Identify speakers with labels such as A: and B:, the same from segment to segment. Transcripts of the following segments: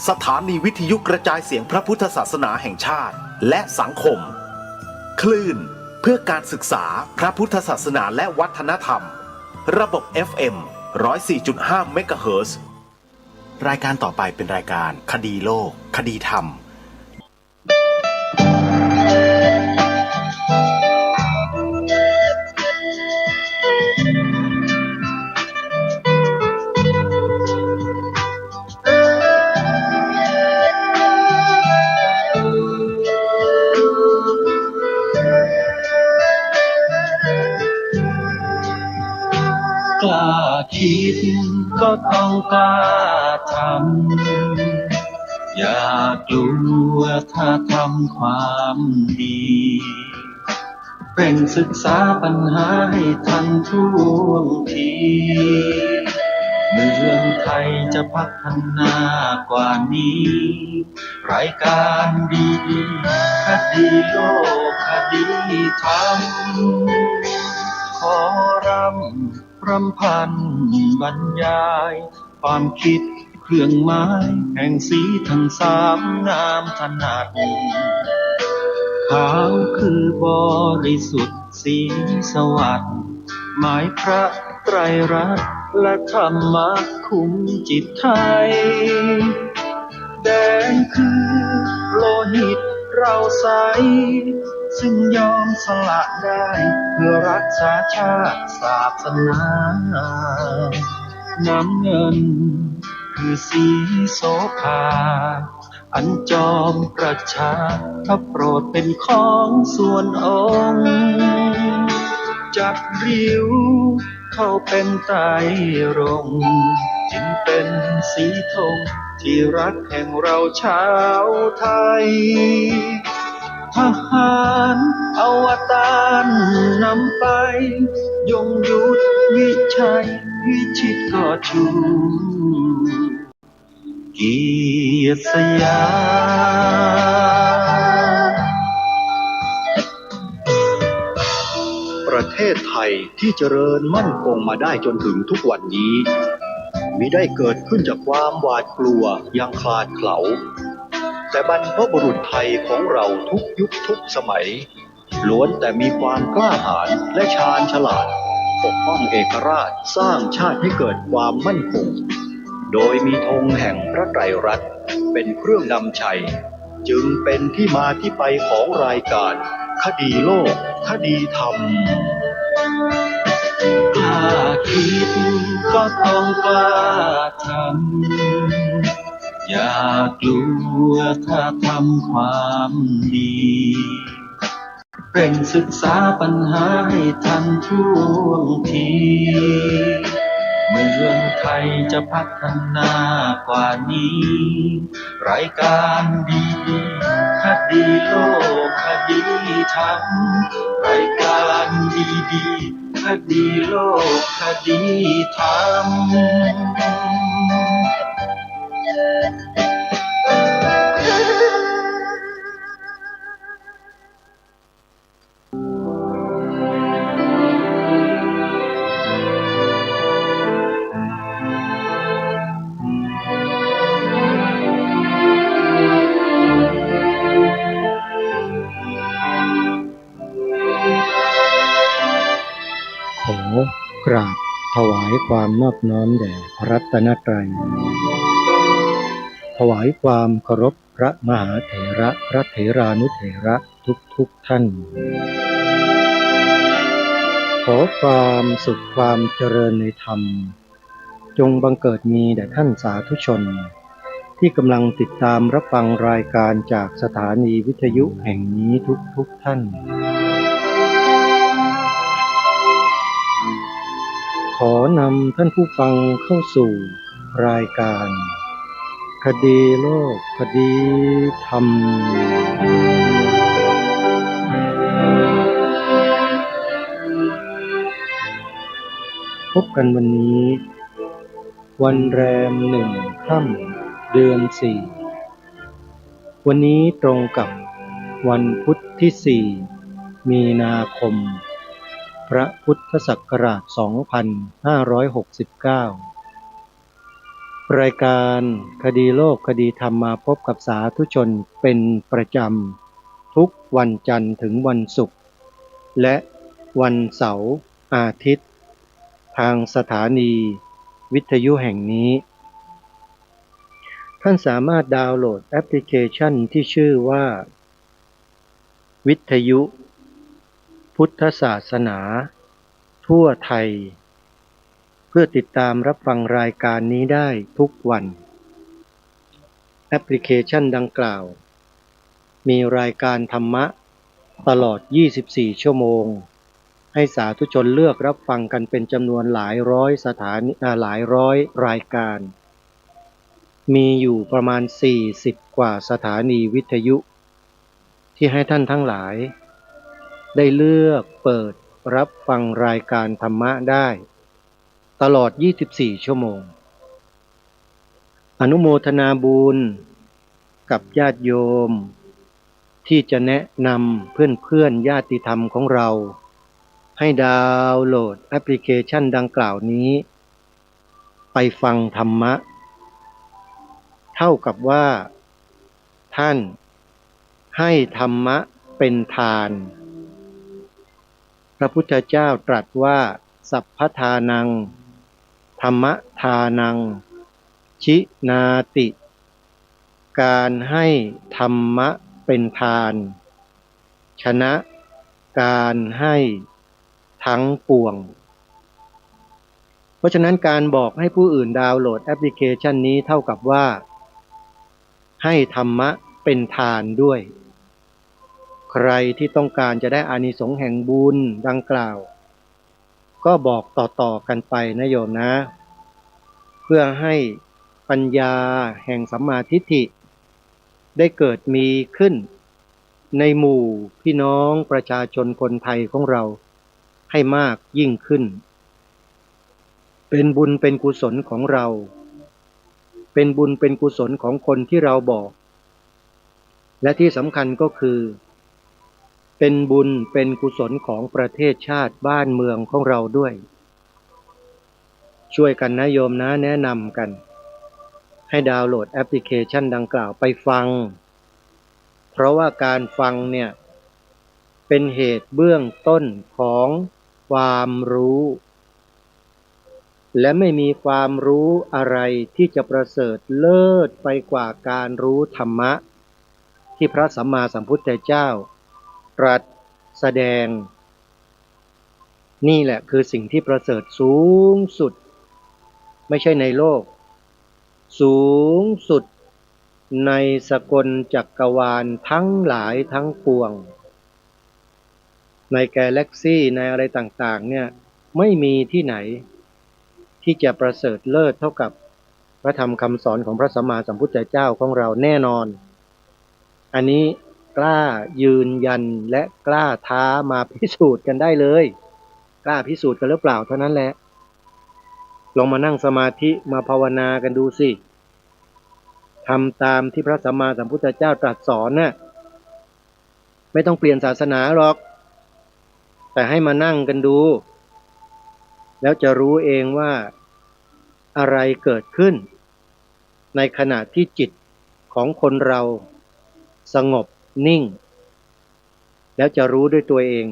A: สถานีวิทยุกระจายเสียงพระพุทธศาสนาแห่งชาติและสังคมคลื่นเพื่อการศึกษาพระพุทธศาสนาและวัฒนธรรมระบบ FM 104.5 เมกะเฮิรตซ์รายการต่อไปเป็นรายการคดีโลกคดีธรรม
B: กล้าคิดก็ต้องกล้าทำอย่ากลัวถ้าทำความดีเร่งศึกษาปัญหาให้ทันท่วงทีเมืองไทยจะพัฒนากว่านี้รายการดีๆคดีโลกคดีธรรมขอรำพันบรรยายความคิดเครื่องหมายแห่งสีทั้งสามงามถนัดขาวคือบริสุทธิ์สีสวัสดิ์หมายพระไตรรัตน์และธรรมะคุ้มจิตไทยแดงคือโลหิตเราใสซึ่งยอมสละได้เพื่อรักษาชาติศาสนาน้ำเงินคือสีโสภาอันจอมประชาถ้าโปรดเป็นของส่วนองค์จัดริ้วเข้าเป็นไตรรงค์จึงเป็นสีธงที่รักแห่งเราชาวไทยทหารอวตารนำไปยงยุทธวิชัยวิชิตก็ชูเกียรติสยาม
C: ประเทศไทยที่เจริญมั่นคงมาได้จนถึงทุกวันนี้มิได้เกิดขึ้นจากความหวาดกลัวยังคลาดเขลาแต่บรรพบุรุษไทยของเราทุกยุคทุกสมัยล้วนแต่มีความกล้าหาญและชาญฉลาดปกป้องเอกราชสร้างชาติให้เกิดความมั่นคงโดยมีธงแห่งพระไตรรัตน์เป็นเครื่องนำชัยจึงเป็นที่มาที่ไปของรายการคดีโลกคดีธรรม
B: กล้าคิดก็ต้องกล้าทำอย่ากลัวถ้าทำความดีเร่งศึกษาปัญหาให้ทันท่วงทีเมืองไทยจะพัฒนากว่านี้รายการดีคดีโลกคดีธรรมรายการดีคดีโลกคดีธรรม
D: ขอกราบถวายความนอบน้อมแด่พระรัตนตรัยถวายความเคารพพระมหาเถระพระเถรานุเถระทุกท่านขอความสุขความเจริญในธรรมจงบังเกิดมีแด่ท่านสาธุชนที่กำลังติดตามรับฟังรายการจากสถานีวิทยุแห่งนี้ทุกท่านขอนำท่านผู้ฟังเข้าสู่รายการคดีโลกคดีธรรมพบกันวันนี้วันแรม1 ค่ำเดือน 4วันนี้ตรงกับวันพุธที่ 4 มีนาคมพระพุทธศักราช 2569 รายการคดีโลกคดีธรรมมาพบกับสาธุชนเป็นประจำทุกวันจันทร์ถึงวันศุกร์และวันเสาร์อาทิตย์ทางสถานีวิทยุแห่งนี้ท่านสามารถดาวน์โหลดแอปพลิเคชันที่ชื่อว่าวิทยุพุทธศาสนาทั่วไทยเพื่อติดตามรับฟังรายการนี้ได้ทุกวันแอปพลิเคชันดังกล่าวมีรายการธรรมะตลอด 24 ชั่วโมงให้สาธุชนเลือกรับฟังกันเป็นจำนวนหลายร้อยสถานีหลายร้อยรายการมีอยู่ประมาณ40กว่าสถานีวิทยุที่ให้ท่านทั้งหลายได้เลือกเปิดรับฟังรายการธรรมะได้ตลอด 24 ชั่วโมงอนุโมทนาบุญกับญาติโยมที่จะแนะนำเพื่อนๆญาติธรรมของเราให้ดาวน์โหลดแอปพลิเคชันดังกล่าวนี้ไปฟังธรรมะเท่ากับว่าท่านให้ธรรมะเป็นทานพระพุทธเจ้าตรัสว่าสัพพทานังธรรมทานังชินาติการให้ธรรมะเป็นทานชนะการให้ทั้งปวงเพราะฉะนั้นการบอกให้ผู้อื่นดาวน์โหลดแอปพลิเคชันนี้เท่ากับว่าให้ธรรมะเป็นทานด้วยใครที่ต้องการจะได้อานิสงส์แห่งบุญดังกล่าวก็บอกต่อๆกันไปนะโยมนะเพื่อให้ปัญญาแห่งสัมมาทิฏฐิได้เกิดมีขึ้นในหมู่พี่น้องประชาชนคนไทยของเราให้มากยิ่งขึ้นเป็นบุญเป็นกุศลของเราเป็นบุญเป็นกุศลของคนที่เราบอกและที่สำคัญก็คือเป็นบุญเป็นกุศลของประเทศชาติบ้านเมืองของเราด้วยช่วยกันนะโยมนะแนะนำกันให้ดาวน์โหลดแอปพลิเคชันดังกล่าวไปฟังเพราะว่าการฟังเนี่ยเป็นเหตุเบื้องต้นของความรู้และไม่มีความรู้อะไรที่จะประเสริฐเลิศไปกว่าการรู้ธรรมะที่พระสัมมาสัมพุทธเจ้าตรัสแสดงนี่แหละคือสิ่งที่ประเสริฐสูงสุดไม่ใช่ในโลกสูงสุดในสกลจักรวาลทั้งหลายทั้งปวงในกาแล็กซี่ในอะไรต่างๆเนี่ยไม่มีที่ไหนที่จะประเสริฐเลิศเท่ากับพระธรรมคำสอนของพระสัมมาสัมพุทธเจ้าของเราแน่นอนอันนี้กล้ายืนยันและกล้าท้ามาพิสูจน์กันได้เลยกล้าพิสูจน์กันหรือเปล่าเท่านั้นแหละลองมานั่งสมาธิมาภาวนากันดูสิทำตามที่พระสัมมาสัมพุทธเจ้าตรัสสอนน่ะไม่ต้องเปลี่ยนศาสนาหรอกแต่ให้มานั่งกันดูแล้วจะรู้เองว่าอะไรเกิดขึ้นในขณะที่จิตของคนเราสงบนิ่งแล้วจะรู้ด้วยตัวเอง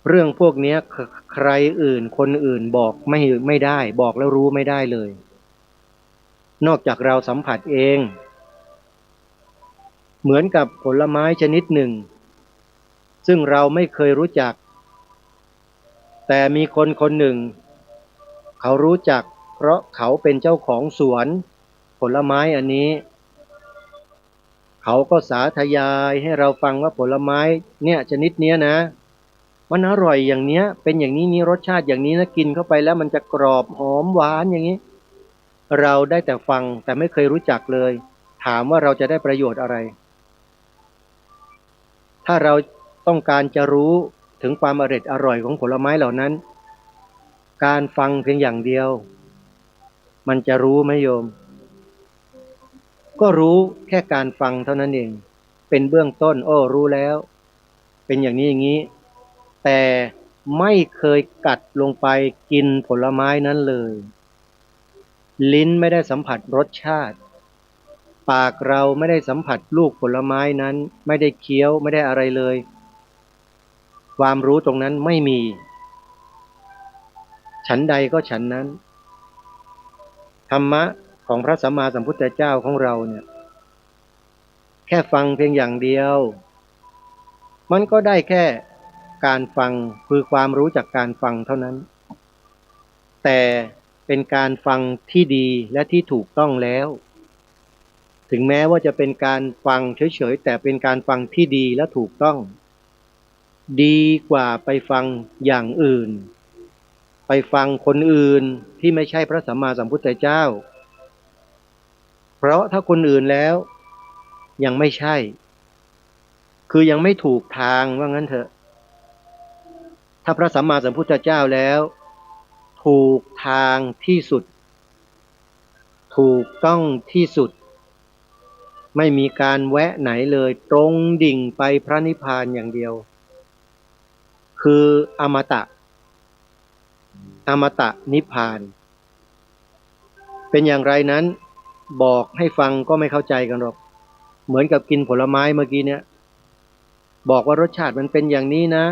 D: เรื่องพวกนี้ใครอื่นคนอื่นบอกไม่ได้บอกแล้วรู้ไม่ได้เลยนอกจากเราสัมผัสเองเหมือนกับผลไม้ชนิดหนึ่งซึ่งเราไม่เคยรู้จักแต่มีคนคนหนึ่งเขารู้จักเพราะเขาเป็นเจ้าของสวนผลไม้อันนี้เขาก็สาธยายให้เราฟังว่าผลไม้เนี่ยชนิดเนี้ยนะมันอร่อยอย่างเนี้ยเป็นอย่างนี้นี่รสชาติอย่างนี้นะกินเข้าไปแล้วมันจะกรอบหอมหวานอย่างนี้เราได้แต่ฟังแต่ไม่เคยรู้จักเลยถามว่าเราจะได้ประโยชน์อะไรถ้าเราต้องการจะรู้ถึงความอร่อยของผลไม้เหล่านั้นการฟังเพียงอย่างเดียวมันจะรู้ไหมโยมก็รู้แค่การฟังเท่านั้นเองเป็นเบื้องต้นรู้แล้วเป็นอย่างนี้อย่างนี้แต่ไม่เคยกัดลงไปกินผลไม้นั้นเลย ลิ้นไม่ได้สัมผัสรสชาติปากเราไม่ได้สัมผัสลูกผลไม้นั้นไม่ได้เคี้ยวไม่ได้อะไรเลยความรู้ตรงนั้นไม่มีฉันใดก็ฉันนั้นธรรมะของพระสัมมาสัมพุทธเจ้าของเราเนี่ยแค่ฟังเพียงอย่างเดียวมันก็ได้แค่การฟังคือความรู้จากการฟังเท่านั้นแต่เป็นการฟังที่ดีและที่ถูกต้องแล้วถึงแม้ว่าจะเป็นการฟังเฉยๆแต่เป็นการฟังที่ดีและถูกต้องดีกว่าไปฟังอย่างอื่นไปฟังคนอื่นที่ไม่ใช่พระสัมมาสัมพุทธเจ้าเพราะถ้าคนอื่นแล้วยังไม่ใช่คือยังไม่ถูกทางว่างั้นเถอะถ้าพระสัมมาสัมพุทธเจ้าแล้วถูกทางที่สุดถูกต้องที่สุดไม่มีการแวะไหนเลยตรงดิ่งไปพระนิพพานอย่างเดียวคืออมตะนิพพานเป็นอย่างไรนั้นบอกให้ฟังก็ไม่เข้าใจกันหรอกเหมือนกับกินผลไม้เมื่อกี้เนี่ยบอกว่ารสชาติมันเป็นอย่างนี้นะ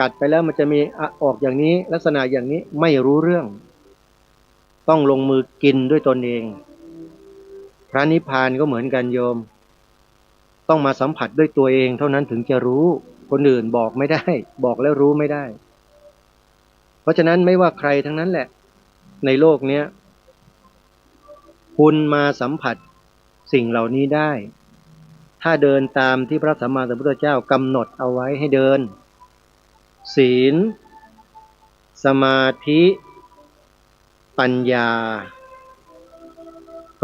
D: กัดไปแล้วมันจะมีออกอย่างนี้ลักษณะอย่างนี้ไม่รู้เรื่องต้องลงมือกินด้วยตนเองพระนิพพานก็เหมือนกันโยมต้องมาสัมผัสด้วยตัวเองเท่านั้นถึงจะรู้คนอื่นบอกไม่ได้บอกแล้วรู้ไม่ได้เพราะฉะนั้นไม่ว่าใครทั้งนั้นแหละในโลกนี้คุณมาสัมผัสสิ่งเหล่านี้ได้ถ้าเดินตามที่พระสัมมาสัมพุทธเจ้ากำหนดเอาไว้ให้เดินศีลสมาธิปัญญา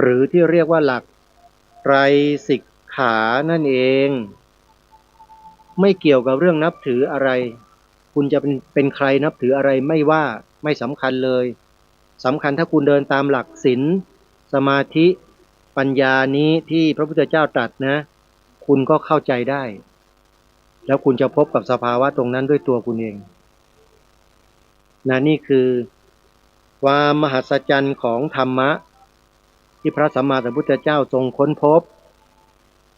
D: หรือที่เรียกว่าหลักไตรสิกขานั่นเองไม่เกี่ยวกับเรื่องนับถืออะไรคุณจะเป็นใครนับถืออะไรไม่ว่าไม่สำคัญเลยสำคัญถ้าคุณเดินตามหลักศีลสมาธิปัญญานี้ที่พระพุทธเจ้าตรัสนะคุณก็เข้าใจได้แล้วคุณจะพบกับสภาวะตรงนั้นด้วยตัวคุณเองนี่คือความมหัศจรรย์ของธรรมะที่พระสัมมาสัมพุทธเจ้าทรงค้นพบ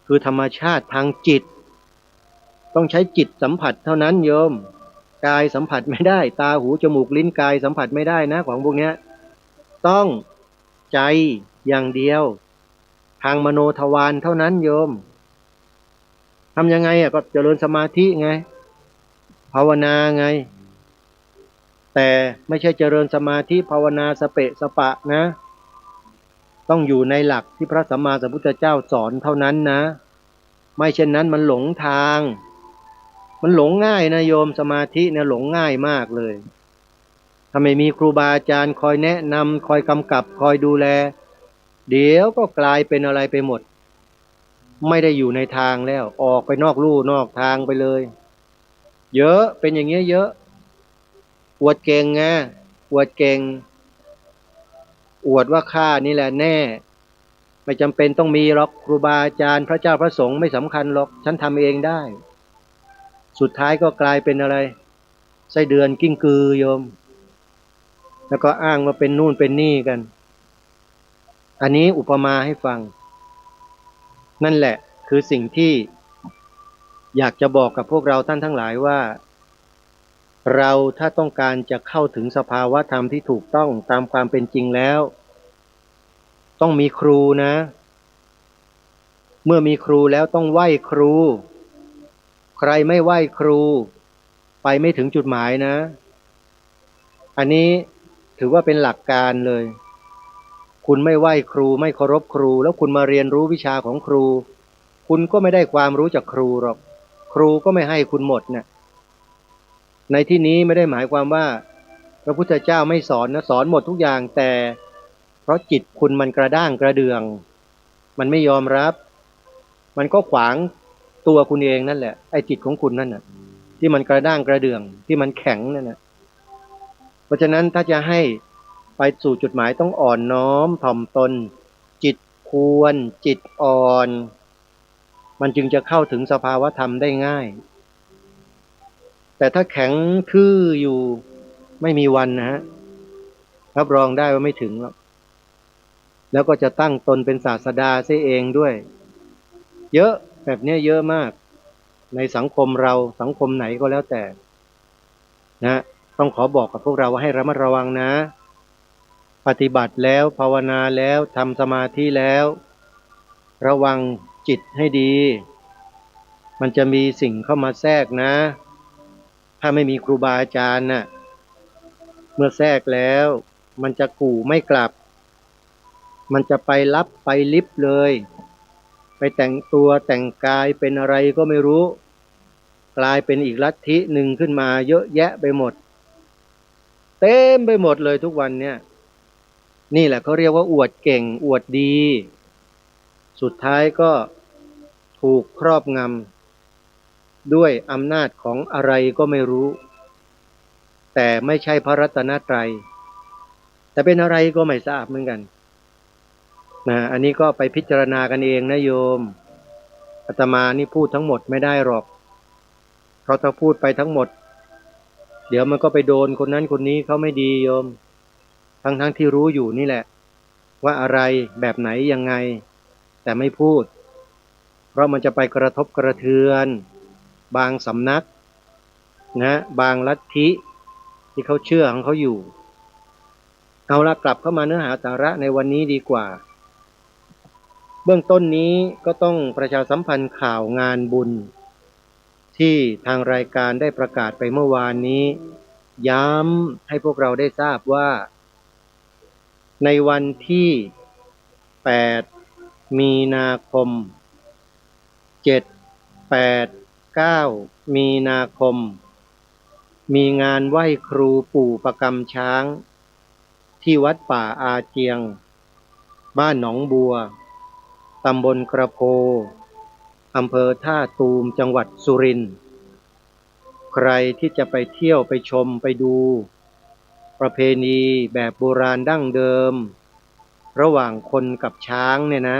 D: คือธรรมชาติทางจิตต้องใช้จิตสัมผัสเท่านั้นโยมกายสัมผัสไม่ได้ตาหูจมูกลิ้นกายสัมผัสไม่ได้นะของพวกนี้ต้องใจอย่างเดียวทางมโนทวารเท่านั้นโยมทำยังไงก็เจริญสมาธิไงภาวนาไงแต่ไม่ใช่เจริญสมาธิภาวนาสเปะสปะนะต้องอยู่ในหลักที่พระสัมมาสัมพุทธเจ้าสอนเท่านั้นนะไม่เช่นนั้นมันหลงทางมันหลงง่ายนะโยมสมาธิเนี่ยหลงง่ายมากเลยถ้าไม่มีครูบาอาจารย์คอยแนะนำคอยกำกับคอยดูแลเดี๋ยวก็กลายเป็นอะไรไปหมดไม่ได้อยู่ในทางแล้วออกไปนอกลู่นอกทางไปเลยเยอะเป็นอย่างเงี้ยเยอะอวดเก่งไงอวดเก่งอวดว่าข้านี่แหละแน่ไม่จำเป็นต้องมีหรอกครูบาอาจารย์พระเจ้าพระสงฆ์ไม่สำคัญหรอกฉันทำเองได้สุดท้ายก็กลายเป็นอะไรไส้เดือนกิ้งกือโยมแล้วก็อ้างว่าเป็นนู่นเป็นนี่กันอันนี้อุปมาให้ฟังนั่นแหละคือสิ่งที่อยากจะบอกกับพวกเราท่านทั้งหลายว่าเราถ้าต้องการจะเข้าถึงสภาวะธรรมที่ถูกต้องตามความเป็นจริงแล้วต้องมีครูนะเมื่อมีครูแล้วต้องไหว้ครูใครไม่ไหว้ครูไปไม่ถึงจุดหมายนะอันนี้ถือว่าเป็นหลักการเลยคุณไม่ไหว้ครูไม่เคารพครูแล้วคุณมาเรียนรู้วิชาของครูคุณก็ไม่ได้ความรู้จากครูหรอกครูก็ไม่ให้คุณหมดเนี่ยในที่นี้ไม่ได้หมายความว่าพระพุทธเจ้าไม่สอนนะสอนหมดทุกอย่างแต่เพราะจิตคุณมันกระด้างกระเดื่องมันไม่ยอมรับมันก็ขวางตัวคุณเองนั่นแหละไอ้จิตของคุณนั่นน่ะที่มันกระด้างกระเดื่องที่มันแข็งนั่นน่ะเพราะฉะนั้นถ้าจะให้ไปสู่จุดหมายต้องอ่อนน้อมถ่อมตนจิตควรจิตอ่อนมันจึงจะเข้าถึงสภาวะธรรมได้ง่ายแต่ถ้าแข็งทื่ออยู่ไม่มีวันนะฮะรับรองได้ว่าไม่ถึงหรอก แล้วก็จะตั้งตนเป็นศาสดาเสียเองด้วยเยอะแบบนี้เยอะมากในสังคมเราสังคมไหนก็แล้วแต่นะต้องขอบอกกับพวกเราว่าให้ระมัดระวังนะปฏิบัติแล้วภาวนาแล้วทำสมาธิแล้วระวังจิตให้ดีมันจะมีสิ่งเข้ามาแทรกนะถ้าไม่มีครูบาอาจารย์น่ะเมื่อแทรกแล้วมันจะกู่ไม่กลับมันจะไปลับไปลิบเลยไปแต่งตัวแต่งกายเป็นอะไรก็ไม่รู้กลายเป็นอีกลัทธิหนึ่งขึ้นมาเยอะแยะไปหมดเต็มไปหมดเลยทุกวันเนี่ยนี่แหละเขาเรียกว่าอวดเก่งอวดดีสุดท้ายก็ถูกครอบงำด้วยอำนาจของอะไรก็ไม่รู้แต่ไม่ใช่พระรัตนตรัยแต่เป็นอะไรก็ไม่ทราบเหมือนกันอันนี้ก็ไปพิจารณากันเองนะโยมอาตมานี่พูดทั้งหมดไม่ได้หรอกเพราะถ้าพูดไปทั้งหมดเดี๋ยวมันก็ไปโดนคนนั้นคนนี้เขาไม่ดีโยมทั้งที่รู้อยู่นี่แหละว่าอะไรแบบไหนยังไงแต่ไม่พูดเพราะมันจะไปกระทบกระเทือนบางสำนักนะบางลัทธิที่เขาเชื่อของเขาอยู่เอาละกลับเข้ามาเนื้อหาสาระในวันนี้ดีกว่าเบื้องต้นนี้ก็ต้องประชาสัมพันธ์ข่าวงานบุญที่ทางรายการได้ประกาศไปเมื่อวานนี้ย้ำให้พวกเราได้ทราบว่าในวันที่8มีนาคม7 8 9มีนาคมมีงานไหว้ครูปู่ประกำช้างที่วัดป่าอาเจียงบ้านหนองบัวตำบลกระโพอำเภอท่าตูมจังหวัดสุรินทร์ใครที่จะไปเที่ยวไปชมไปดูประเพณีแบบโบราณดั้งเดิมระหว่างคนกับช้างเนี่ยนะ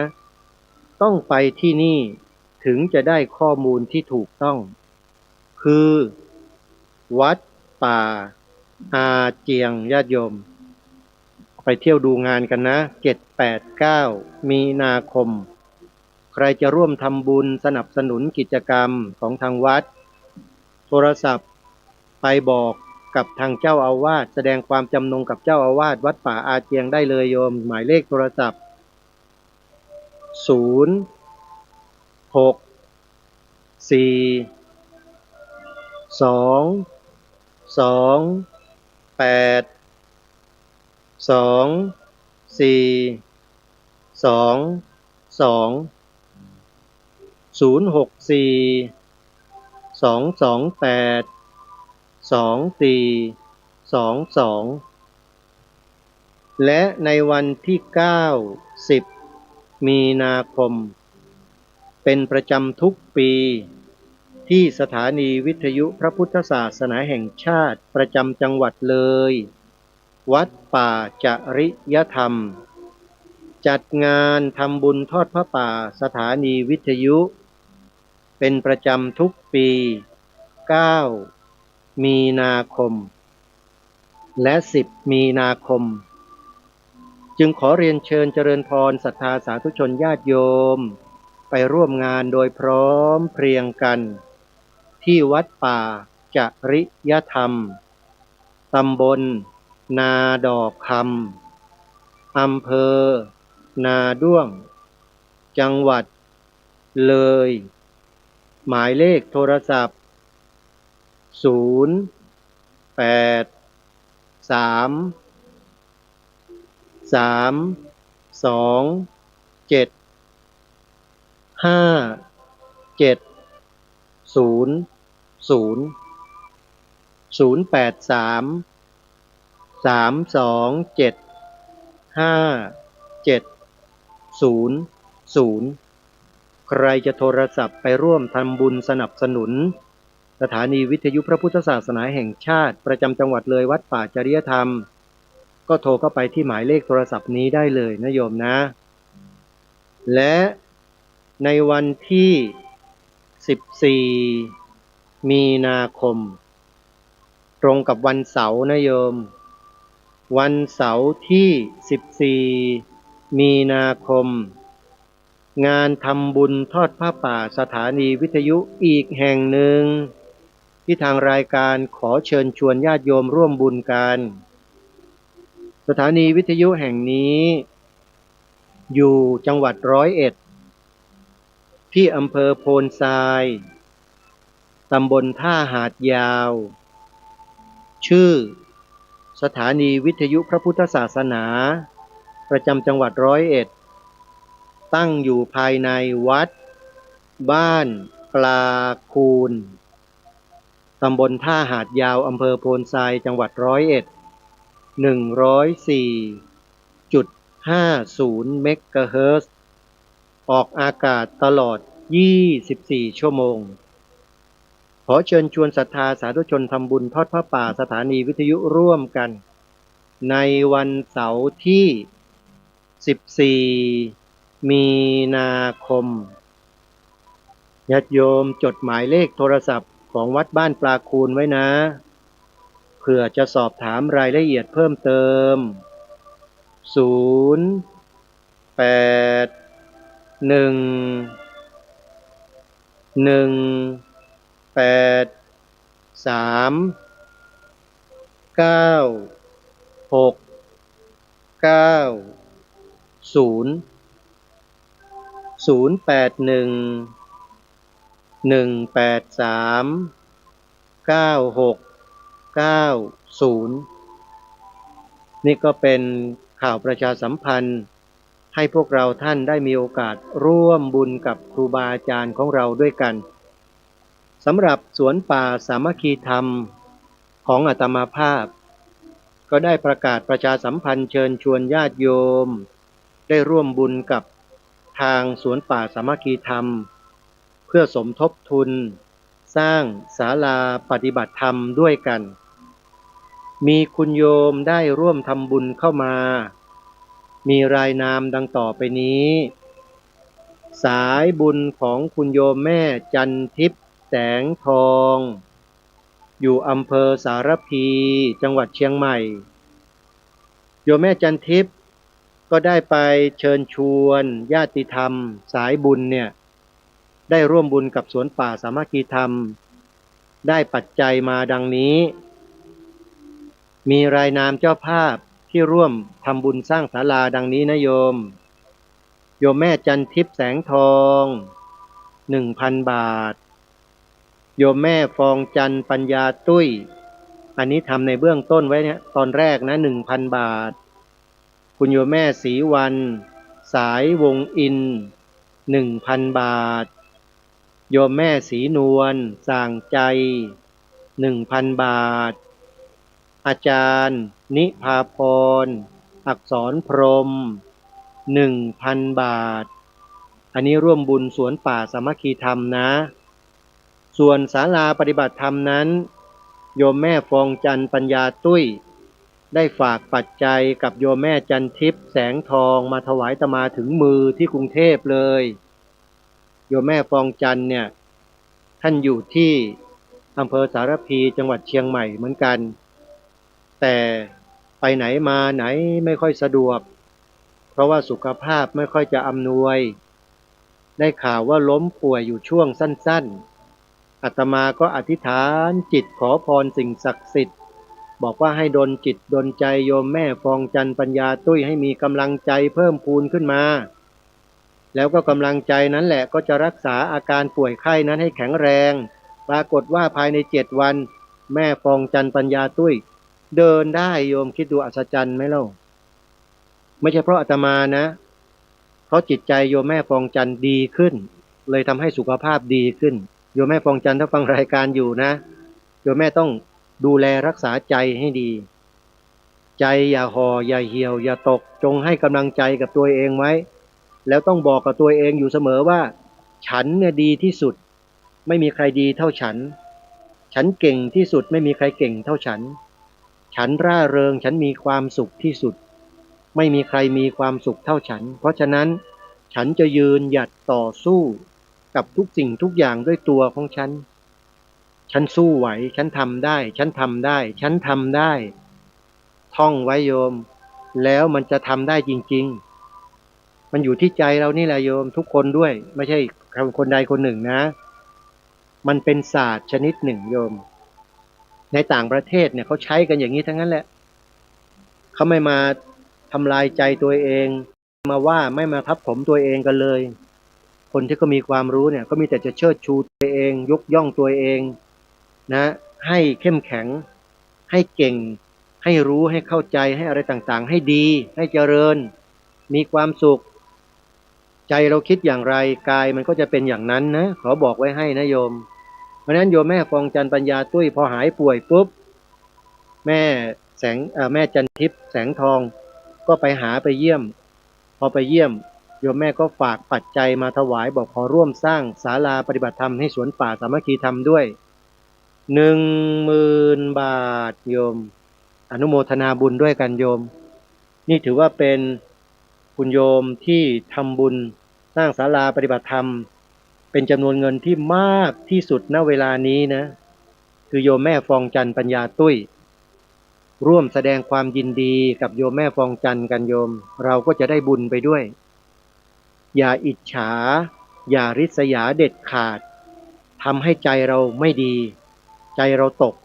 D: ต้องไปที่นี่ถึงจะได้ข้อมูลที่ถูกต้องคือวัดป่าอาเจียงญาติโยมไปเที่ยวดูงานกันนะ7 8 9มีนาคมใครจะร่วมทำบุญสนับสนุนกิจกรรมของทางวัดโทรศัพท์ไปบอกกับทางเจ้าอาวาสแสดงความจำนงกับเจ้าอาวาสวัดป่าอาเจียงได้เลยโยมหมายเลขโทรศัพท์0 6 4 2 2 8 2 4 2 2 0 6 4 2 2 8 2 4 2 2และในวันที่9 10มีนาคมเป็นประจำทุกปีที่สถานีวิทยุพระพุทธศาสนาแห่งชาติประจำจังหวัดเลยวัดป่าจริยธรรมจัดงานทำบุญทอดพระป่าสถานีวิทยุเป็นประจำทุกปี9มีนาคมและ10มีนาคมจึงขอเรียนเชิญเจริญพรศรัทธาสาธุชนญาติโยมไปร่วมงานโดยพร้อมเพรียงกันที่วัดป่าจริยธรรมตำบลนาดอกคำอำเภอนาด้วงจังหวัดเลยหมายเลขโทรศัพท์0 8 3 3 2 7 5 7 0 0 0 8 3 3 2 7 5 7 0 0ใครจะโทรศัพท์ไปร่วมทำบุญสนับสนุนสถานีวิทยุพระพุทธศาสนาแห่งชาติประจำจังหวัดเลยวัดป่าจริยธรรมก็โทรเข้าไปที่หมายเลขโทรศัพท์นี้ได้เลยนะโยมนะและในวันที่14มีนาคมตรงกับวันเสาร์นะโยมวันเสาร์ที่14 มีนาคมงานทำบุญทอดผ้าป่าสถานีวิทยุอีกแห่งหนึ่งที่ทางรายการขอเชิญชวนญาติโยมร่วมบุญกันสถานีวิทยุแห่งนี้อยู่จังหวัด101ที่อำเภอโพนทรายตำบลท่าหาดยาวชื่อสถานีวิทยุพระพุทธศาสนาประจำจังหวัด101ตั้งอยู่ภายในวัดบ้านปลาคูนตำบลท่าหาดยาวอำเภอโพนทรายจังหวัด101 104.50 เมกะเฮิรตซ์ออกอากาศตลอด24 ชั่วโมงขอเชิญชวนศรัทธาสาธุชนทำบุญทอดผ้าป่าสถานีวิทยุร่วมกันในวันเสาร์ที่14 มีนาคมญาติโยมจดหมายเลขโทรศัพท์ของวัดบ้านปลาคูนไว้นะเผื่อจะสอบถามรายละเอียดเพิ่มเติมนี่ก็เป็นข่าวประชาสัมพันธ์ให้พวกเราท่านได้มีโอกาสร่วมบุญกับครูบาอาจารย์ของเราด้วยกันสำหรับสวนป่าสามัคคีธรรมของอาตมาภาพก็ได้ประกาศประชาสัมพันธ์เชิญชวนญาติโยมได้ร่วมบุญกับทางสวนป่าสามัคคีธรรมเพื่อสมทบทุนสร้างศาลาปฏิบัติธรรมด้วยกันมีคุณโยมได้ร่วมทำบุญเข้ามามีรายนามดังต่อไปนี้สายบุญของคุณโยมแม่จันทิพย์แสงทองอยู่อำเภอสารพีจังหวัดเชียงใหม่โยมแม่จันทิพย์ก็ได้ไปเชิญชวนญาติธรรมสายบุญเนี่ยได้ร่วมบุญกับสวนป่าสามัคคีธรรมได้ปัจจัยมาดังนี้มีรายนามเจ้าภาพที่ร่วมทำบุญสร้างศาลาดังนี้นะโยมแม่จันทิพย์แสงทอง 1,000 บาทโยมแม่ฟองจันปัญญาตุ้ยอันนี้ทำในเบื้องต้นไว้เนี่ยตอนแรกนะ 1,000 บาทคุณโยมแม่ศรีวันสายวงอิน 1,000 บาทโยมแม่ศรีนวลส่างใจ 1,000 บาทอาจารย์นิพาพรอักษรพรหม 1,000 บาทอันนี้ร่วมบุญสวนป่าสามัคคีธรรมนะส่วนศาลาปฏิบัติธรรมนั้นโยมแม่ฟองจันปัญญาตุ้ยได้ฝากปัจจัยกับโยมแม่จันทิพย์แสงทองมาถวายอาตมาถึงมือที่กรุงเทพเลยโยมแม่ฟองจันเนี่ยท่านอยู่ที่อำเภอสารพีจังหวัดเชียงใหม่เหมือนกันแต่ไปไหนมาไหนไม่ค่อยสะดวกเพราะว่าสุขภาพไม่ค่อยจะอำนวยได้ข่าวว่าล้มป่วยอยู่ช่วงสั้นๆอาตมาก็อธิษฐานจิตขอพรสิ่งศักดิ์สิทธิ์บอกว่าให้ดลจิตดลใจโยมแม่ฟองจันปัญญาตุ้ยให้มีกำลังใจเพิ่มพูนขึ้นมาแล้วก็กำลังใจนั้นแหละก็จะรักษาอาการป่วยไข้นั้นให้แข็งแรงปรากฏว่าภายใน7 วันแม่ฟองจันปัญญาตุ้ยเดินได้โยมคิดดูอัศจรรย์ไหมเล่าไม่ใช่เพราะอาตมานะเพราะจิตใจโยมแม่ฟองจันดีขึ้นเลยทำให้สุขภาพดีขึ้นโยมแม่ฟองจันถ้าฟังรายการอยู่นะโยมแม่ต้องดูแลรักษาใจให้ดีใจอย่าห่ออย่าเหี่ยวอย่าตกจงให้กำลังใจกับตัวเองไว้แล้วต้องบอกกับตัวเองอยู่เสมอว่าฉันเนี่ยดีที่สุดไม่มีใครดีเท่าฉันเก่งที่สุดไม่มีใครเก่งเท่าฉันร่าเริงฉันมีความสุขที่สุดไม่มีใครมีความสุขเท่าฉันเพราะฉะนั้นฉันจะยืนหยัดต่อสู้กับทุกสิ่งทุกอย่างด้วยตัวของฉันสู้ไหวฉันทำได้ฉันทำได้ท่องไว้โยมแล้วมันจะทำได้จริง มันอยู่ที่ใจเรานี่แหละโยมทุกคนด้วยไม่ใช่คนใดคนหนึ่งนะมันเป็นศาสตร์ชนิดหนึ่งโยมในต่างประเทศเนี่ยเขาใช้กันอย่างนี้ทั้งนั้นแหละเขาไม่มาทำลายใจตัวเองมาว่าไม่มาทับถมตัวเองกันเลยคนที่เขามีความรู้เนี่ยก็มีแต่จะเชิดชูตัวเองยกย่องตัวเองนะให้เข้มแข็งให้เก่งให้รู้ให้เข้าใจให้อะไรต่างๆให้ดีให้เจริญมีความสุขใจเราคิดอย่างไรกายมันก็จะเป็นอย่างนั้นนะขอบอกไว้ให้นะโยมเพราะฉะนั้นโยมแม่ฟองจันทร์ปัญญาตุ้ยพอหายป่วยปุ๊บแม่แม่จันทิพย์แสงทองก็ไปหาไปเยี่ยมพอไปเยี่ยมโยมแม่ก็ฝากปัจจัยมาถวายบอกขอร่วมสร้างศาลาปฏิบัติธรรมให้สวนป่าสามัคคีธรรมด้วย10,000 บาทโยมอนุโมทนาบุญด้วยกันโยมนี่ถือว่าเป็นคุณโยมที่ทำบุญสร้างศาลาปฏิบัติธรรมเป็นจำนวนเงินที่มากที่สุดณเวลานี้นะคือโยมแม่ฟองจันทร์ปัญญาตุ้ยร่วมแสดงความยินดีกับโยมแม่ฟองจันทร์กันโยมเราก็จะได้บุญไปด้วยอย่าอิจฉาอย่าริษยาเด็ดขาดทำให้ใจเราไม่ดีใจเราตก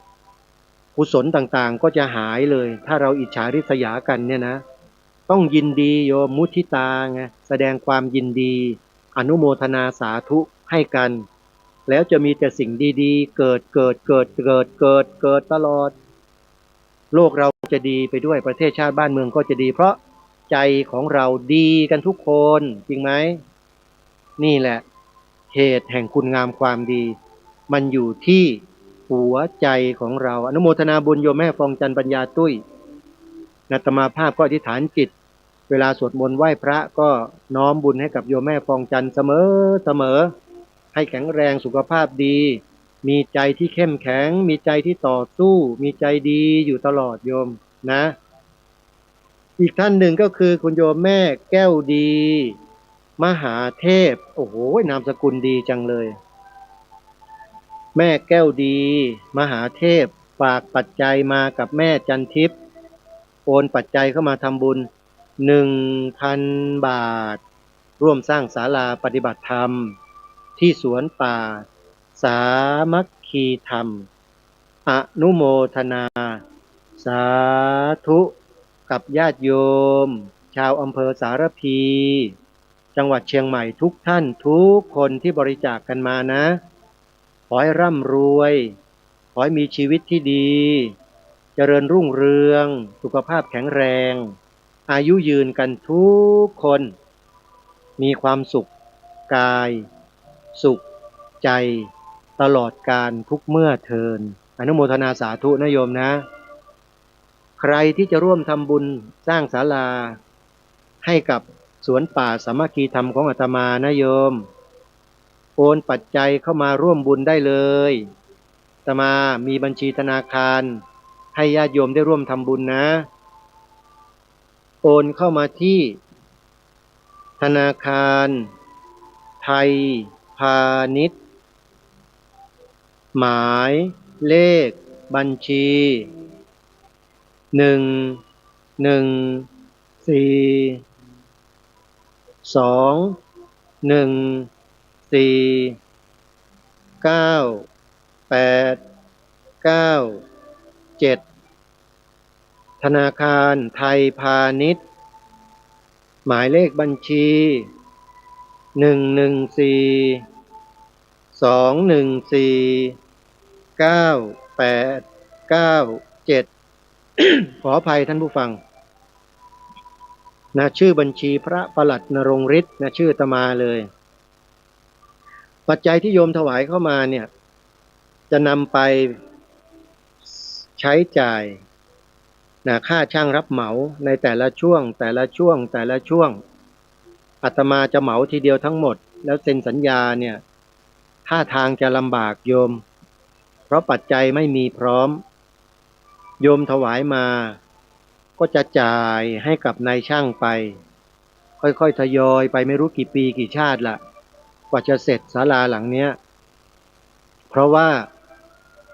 D: กุศลต่างๆก็จะหายเลยถ้าเราอิจฉาริษยากันเนี่ยนะต้องยินดีโยมมุทิตาไงแสดงความยินดีอนุโมทนาสาธุให้กันแล้วจะมีแต่สิ่งดีๆเกิดตลอดโลกเราจะดีไปด้วยประเทศชาติบ้านเมืองก็จะดีเพราะใจของเราดีกันทุกคนจริงไหมนี่แหละเหตุแห่งคุณงามความดีมันอยู่ที่หัวใจของเราอนุโมทนาบุญโยมแม่ฟองจันทร์ปัญญาตุ้ยอาตมาภาพก็อธิษฐานจิตเวลาสวดมนต์ไหว้พระก็น้อมบุญให้กับโยมแม่ฟองจันทร์เสมอให้แข็งแรงสุขภาพดีมีใจที่เข้มแข็งมีใจที่ต่อสู้มีใจดีอยู่ตลอดโยมนะอีกท่านหนึ่งก็คือคุณโยมแม่แก้วดีมหาเทพโอ้โหนามสกุลดีจังเลยแม่แก้วดีมหาเทพฝากปัจจัยมากับแม่จันทิพย์โอนปัจจัยเข้ามาทำบุญ1,000 บาทร่วมสร้างศาลาปฏิบัติธรรมที่สวนป่าสามัคคีธรรมอนุโมทนาสาธุกับญาติโยมชาวอำเภอสารพีจังหวัดเชียงใหม่ทุกท่านทุกคนที่บริจาคกันมานะขอให้ร่ำรวยขอให้มีชีวิตที่ดีเจริญรุ่งเรืองสุขภาพแข็งแรงอายุยืนกันทุกคนมีความสุขกายสุขใจตลอดกาลทุกเมื่อเทินอนุโมทนาสาธุนะโยมนะใครที่จะร่วมทำบุญสร้างศาลาให้กับสวนป่าสามัคคีธรรมของอาตมานะโยมโอนปัจจัยเข้ามาร่วมบุญได้เลยอาตมามีบัญชีธนาคารให้ญาติโยมได้ร่วมทำบุญนะโอนเข้ามาที่ธนาคารไทยพาณิชย์หมายเลขบัญชี11421949897ธนาคารไทยพาณิชย์หมายเลขบัญชี11421498897ขออภัยท่านผู้ฟังนะชื่อบัญชีพระประหลัดนรงฤทธิ์นะชื่ออาตมาเลยปัจจัยที่โยมถวายเข้ามาเนี่ยจะนำไปใช้จ่ายนะค่าช่างรับเหมาในแต่ละช่วงอาตมาจะเหมาทีเดียวทั้งหมดแล้วเซ็นสัญญาเนี่ยท่าทางจะลำบากโยมเพราะปัจจัยไม่มีพร้อมโยมถวายมาก็จะจ่ายให้กับนายช่างไปค่อยๆทยอยไปไม่รู้กี่ปีกี่ชาติละกว่าจะเสร็จศาลาหลังเนี้ยเพราะว่า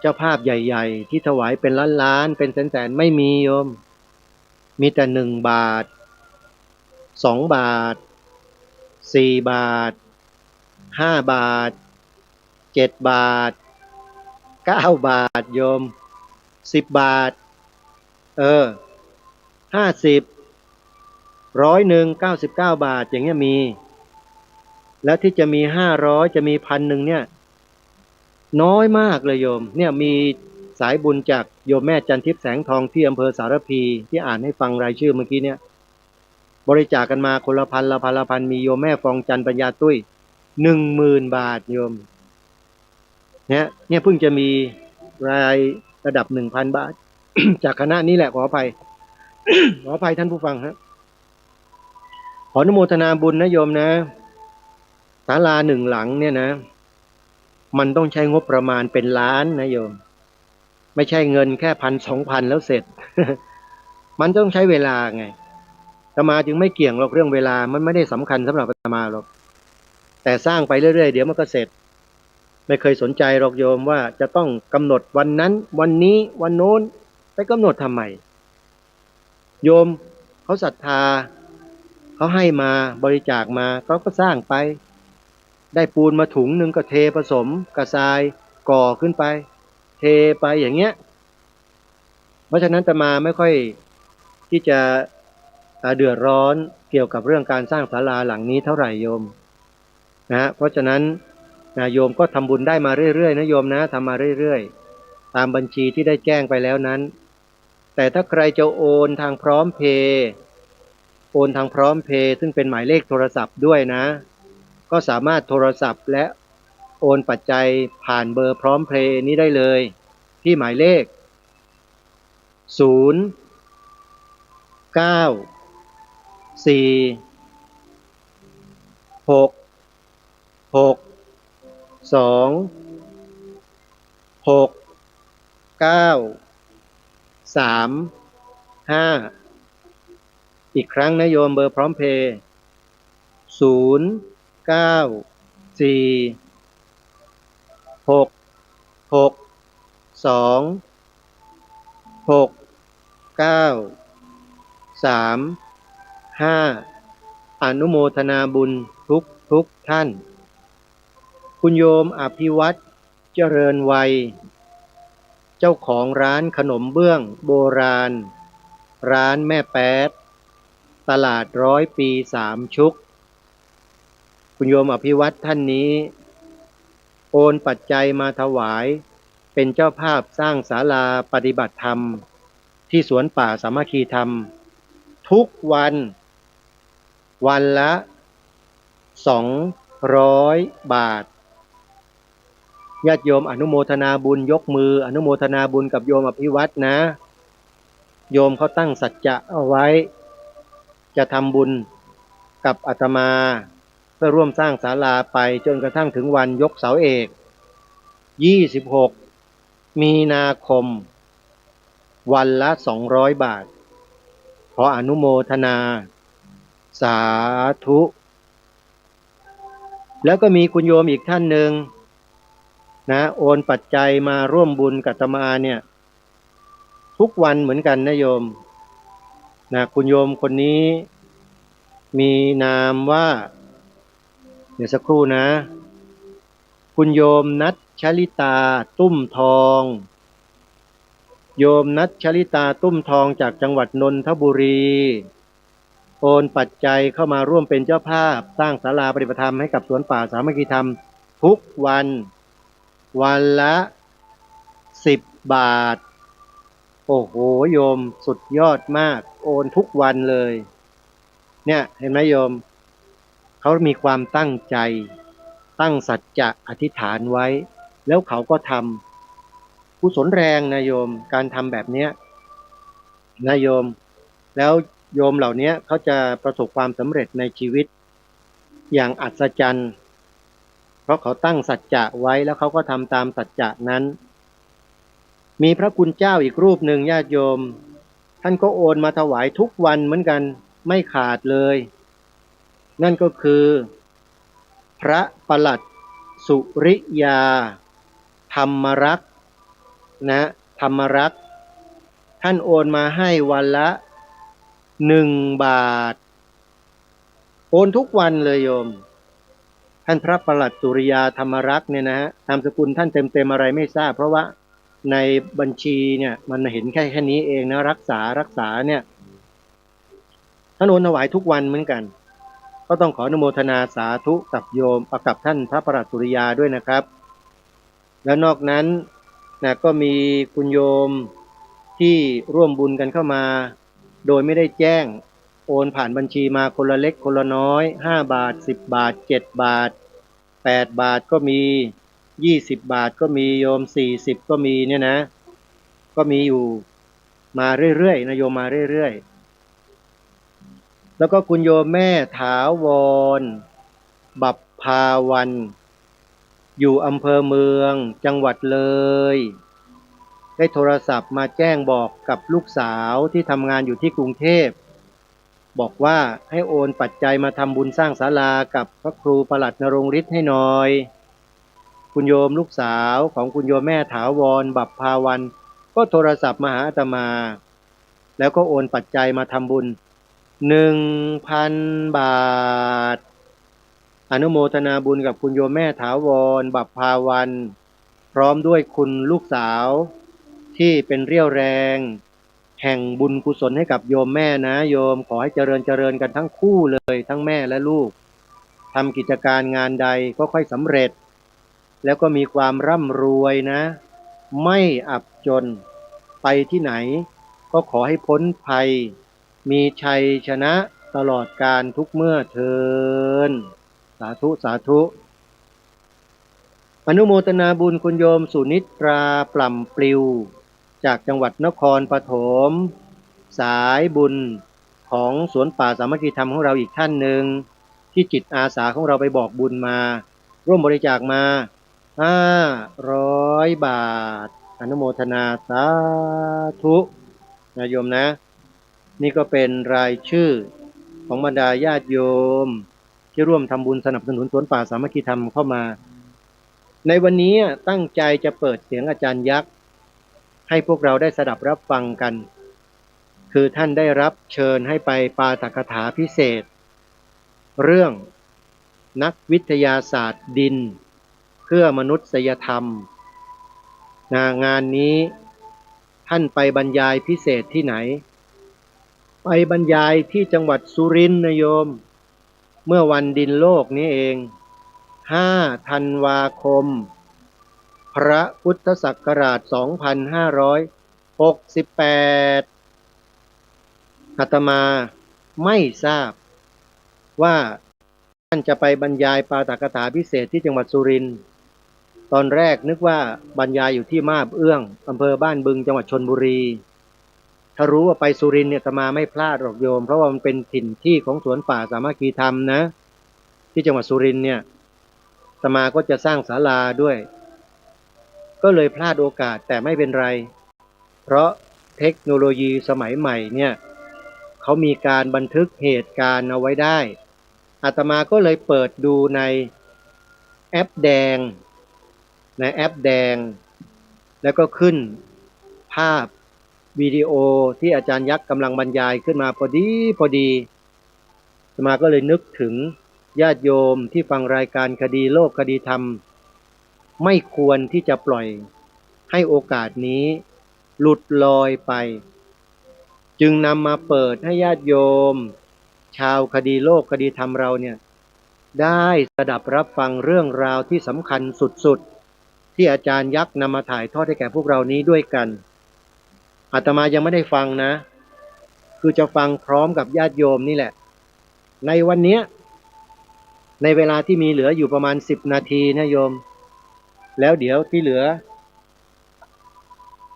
D: เจ้าภาพใหญ่ๆที่ถวายเป็นล้านๆเป็นแสนๆไม่มีโยมมีแต่1 บาท2 บาท 4 บาท 5 บาท 7 บาท 9 บาทโยม10 บาท50 100 99 บาทอย่างเงี้ยมีแล้วที่จะมี500จะมี1,000เนี่ยน้อยมากเลยโยมเนี่ยมีสายบุญจากโยมแม่จันทิพย์แสงทองที่อำเภอสารพีที่อ่านให้ฟังรายชื่อเมื่อกี้เนี่ยบริจาคกันมาคนละพันละพันละพันมีโยมแม่ฟองจันทร์ปัญญาตุ้ย10,000 บาทโยมเนี่ยเพิ่งจะมีรายระดับ 1,000 บาท จากคณะนี้แหละขออภัย ขออภัยท่านผู้ฟังครับขออนุโมทนาบุญนะโยมนะศาลา1 หลังเนี่ยนะมันต้องใช้งบประมาณเป็นล้านนะโยมไม่ใช่เงินแค่1,000-2,000แล้วเสร็จ มันต้องใช้เวลาไงอาตมาจึงไม่เกี่ยงหรอกเรื่องเวลามันไม่ได้สำคัญสำหรับอาตมาหรอกแต่สร้างไปเรื่อยๆเดี๋ยวมันก็เสร็จไม่เคยสนใจหรอกโยมว่าจะต้องกำหนดวันนั้นวันนี้วันโน้นไปกำหนดทำไมโยมเขาศรัทธาเขาให้มาบริจาคมาเขาก็สร้างไปได้ปูนมาถุงหนึ่งก็เทผสมกระทรายก่อขึ้นไปเทไปอย่างเงี้ยเพราะฉะนั้นอาตมาไม่ค่อยที่จะเดือดร้อนเกี่ยวกับเรื่องการสร้างศาลาหลังนี้เท่าไหร่โยมนะเพราะฉะนั้นโยมก็ทำบุญได้มาเรื่อยๆนะโยมนะทำมาเรื่อยๆตามบัญชีที่ได้แจ้งไปแล้วนั้นแต่ถ้าใครจะโอนทางพร้อมเพย์ซึ่งเป็นหมายเลขโทรศัพท์ด้วยนะก็สามารถโทรศัพท์และโอนปัจจัยผ่านเบอร์พร้อมเพย์นี้ได้เลยที่หมายเลขอีกครั้งนะโยมเบอร์พร้อมเพย์อนุโมทนาบุญทุกท่านคุณโยมอภิวัตรเจริญวัยเจ้าของร้านขนมเบื้องโบราณร้านแม่แป๊ดตลาด100 ปี3 ชุกคุณโยมอภิวัตรท่านนี้โอนปัจจัยมาถวายเป็นเจ้าภาพสร้างศาลาปฏิบัติธรรมที่สวนป่าสามัคคีธรรมทุกวันละ200 บาทญาติโยมอนุโมทนาบุญยกมืออนุโมทนาบุญกับโยมอภิวัตรนะโยมเขาตั้งสัจจะเอาไว้จะทำบุญกับอาตมาเพื่อร่วมสร้างศาลาไปจนกระทั่งถึงวันยกเสาเอก26 มีนาคมวันละ200 บาทขออนุโมทนาสาธุแล้วก็มีคุณโยมอีกท่านหนึ่งนะโอนปัจจัยมาร่วมบุญกับอาตมาเนี่ยทุกวันเหมือนกันนะโยมนะคุณโยมคนนี้มีนามว่าเดี๋ยวสักครู่นะคุณโยมนัทชลิตาตุ้มทองโยมนัทชลิตาตุ้มทองจากจังหวัดนนทบุรีโอนปัจจัยเข้ามาร่วมเป็นเจ้าภาพสร้างศาลาปฏิบัติธรรมให้กับสวนป่าสามัคคีธรรมทุกวันละ10 บาทโอ้โหโยมสุดยอดมากโอนทุกวันเลยเนี่ยเห็นไหมโยมเขามีความตั้งใจตั้งสัจจะอธิษฐานไว้แล้วเขาก็ทำกุศลแรงนะโยมการทำแบบเนี้ยนะโยมแล้วโยมเหล่านี้เขาจะประสบความสำเร็จในชีวิตอย่างอัศจรรย์เพราะเขาตั้งสัจจะไว้แล้วเขาก็ทำตามสัจจะนั้นมีพระคุณเจ้าอีกรูปหนึ่งญาติโยมท่านก็โอนมาถวายทุกวันเหมือนกันไม่ขาดเลยนั่นก็คือพระประหลัดสุริยาธรรมรักษ์นะธรรมรักษ์ท่านโอนมาให้วันละ1 บาท โอนทุกวันเลยโยมท่านพระประหลัดสุริยาธรรมรักษ์เนี่ยนะฮะนามสกุลท่านเต็มอะไรไม่ทราบเพราะว่าในบัญชีเนี่ยมันเห็นแค่นี้เองนะรักษาเนี่ยท่านโอนถวายทุกวันเหมือนกันก็ต้องขออนุโมทนาสาธุกับโยมกับท่านพระประหลัดสุริยาด้วยนะครับแล้วนอกนั้นนะก็มีคุณโยมที่ร่วมบุญกันเข้ามาโดยไม่ได้แจ้งโอนผ่านบัญชีมาคนละเล็กคนละน้อย5 บาท10 บาท7 บาท8 บาทก็มี20 บาทก็มีโยม40ก็มีเนี่ยนะก็มีอยู่มาเรื่อยๆนะโยมมาเรื่อยๆแล้วก็คุณโยมแม่ถาวรบัพพาวันอยู่อำเภอเมืองจังหวัดเลยได้โทรศัพท์มาแจ้งบอกกับลูกสาวที่ทำงานอยู่ที่กรุงเทพบอกว่าให้โอนปัจจัยมาทำบุญสร้างศาลากับพระครูประหลัดนรงฤทธิ์ให้หน่อยคุณโยมลูกสาวของคุณโยมแม่ถาวรบัพพาวันก็โทรศัพท์มาหาอาตมาแล้วก็โอนปัจจัยมาทำบุญ1,000 บาทอนุโมทนาบุญกับคุณโยมแม่ถาวรบัพพาวันพร้อมด้วยคุณลูกสาวที่เป็นเรี่ยวแรงแห่งบุญกุศลให้กับโยมแม่นะโยมขอให้เจริญกันทั้งคู่เลยทั้งแม่และลูกทำกิจการงานใดก็ค่อยสำเร็จแล้วก็มีความร่ำรวยนะไม่อับจนไปที่ไหนก็ขอให้พ้นภัยมีชัยชนะตลอดกาลทุกเมื่อเทินสาธุสาธุอนุโมทนาบุญคุณโยมสุนิตราปล่ำปลิวจากจังหวัดนครปฐมสายบุญของสวนป่าสามัคคีธรรมของเราอีกท่านหนึ่งที่จิตอาสาของเราไปบอกบุญมาร่วมบริจาคมา500 บาทอนุโมทนาสาธุนะโยมนะนี่ก็เป็นรายชื่อของบรรดาญาติโยมที่ร่วมทำบุญสนับสนุนสวนป่าสามัคคีธรรมเข้ามาในวันนี้ตั้งใจจะเปิดเสียงอาจารย์ยักษ์ให้พวกเราได้สดับรับฟังกันคือท่านได้รับเชิญให้ไปปาฐกถาพิเศษเรื่องนักวิทยาศาสตร์ดินเพื่อมนุษยธรรมงานนี้ท่านไปบรรยายพิเศษที่ไหนไปบรรยายที่จังหวัดสุรินทร์นะโยมเมื่อวันดินโลกนี้เอง5 ธันวาคมพระพุทธศักราช 2568 อาตมาไม่ทราบว่าท่านจะไปบรรยายปาฐกถาพิเศษที่จังหวัดสุรินทร์ตอนแรกนึกว่าบรรยายอยู่ที่มาบเอื้องอำเภอบ้านบึงจังหวัดชลบุรีถ้ารู้ว่าไปสุรินทร์เนี่ยอาตมาไม่พลาดหรอกโยมเพราะว่ามันเป็นถิ่นที่ของสวนป่าสามัคคีธรรมนะที่จังหวัดสุรินทร์เนี่ยอาตมาก็จะสร้างศาลาด้วยก็เลยพลาดโอกาสแต่ไม่เป็นไรเพราะเทคโนโลยีสมัยใหม่เนี่ยเขามีการบันทึกเหตุการณ์เอาไว้ได้อาตมาก็เลยเปิดดูในแอปแดงแล้วก็ขึ้นภาพวิดีโอที่อาจารย์ยักษ์กำลังบรรยายขึ้นมาพอดีอาตมาก็เลยนึกถึงญาติโยมที่ฟังรายการคดีโลกคดีธรรมไม่ควรที่จะปล่อยให้โอกาสนี้หลุดลอยไปจึงนำมาเปิดให้ญาติโยมชาวคดีโลกคดีธรรมเราเนี่ยได้สดับรับฟังเรื่องราวที่สำคัญสุดๆที่อาจารย์ยักษ์นำมาถ่ายทอดให้แก่พวกเรานี้ด้วยกันอาตมายังไม่ได้ฟังนะคือจะฟังพร้อมกับญาติโยมนี่แหละในวันนี้ในเวลาที่มีเหลืออยู่ประมาณ10 นาทีนะโยมแล้วเดี๋ยวที่เหลือ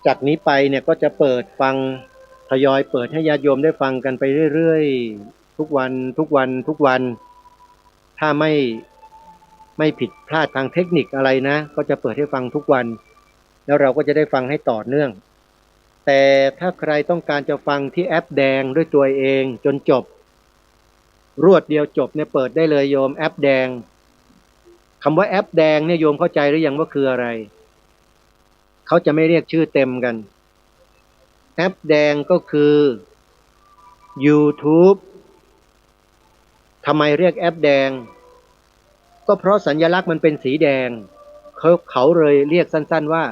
D: จากนี้ไปเนี่ยก็จะเปิดฟังทยอยเปิดให้ญาติโยมได้ฟังกันไปเรื่อยๆทุกวันถ้าไม่ผิดพลาดทางเทคนิคอะไรนะก็จะเปิดให้ฟังทุกวันแล้วเราก็จะได้ฟังให้ต่อเนื่องแต่ถ้าใครต้องการจะฟังที่แอปแดงด้วยตัวเองจนจบรวดเดียวจบเนี่ยเปิดได้เลยโยมแอปแดงคำว่าแอปแดงเนี่ยโยมเข้าใจหรือยังว่าคืออะไรเขาจะไม่เรียกชื่อเต็มกันแอปแดงก็คือ YouTube ทำไมเรียกแอปแดงก็เพราะสัญลักษณ์มันเป็นสีแดงเขาเลยเรียกสั้นๆว่า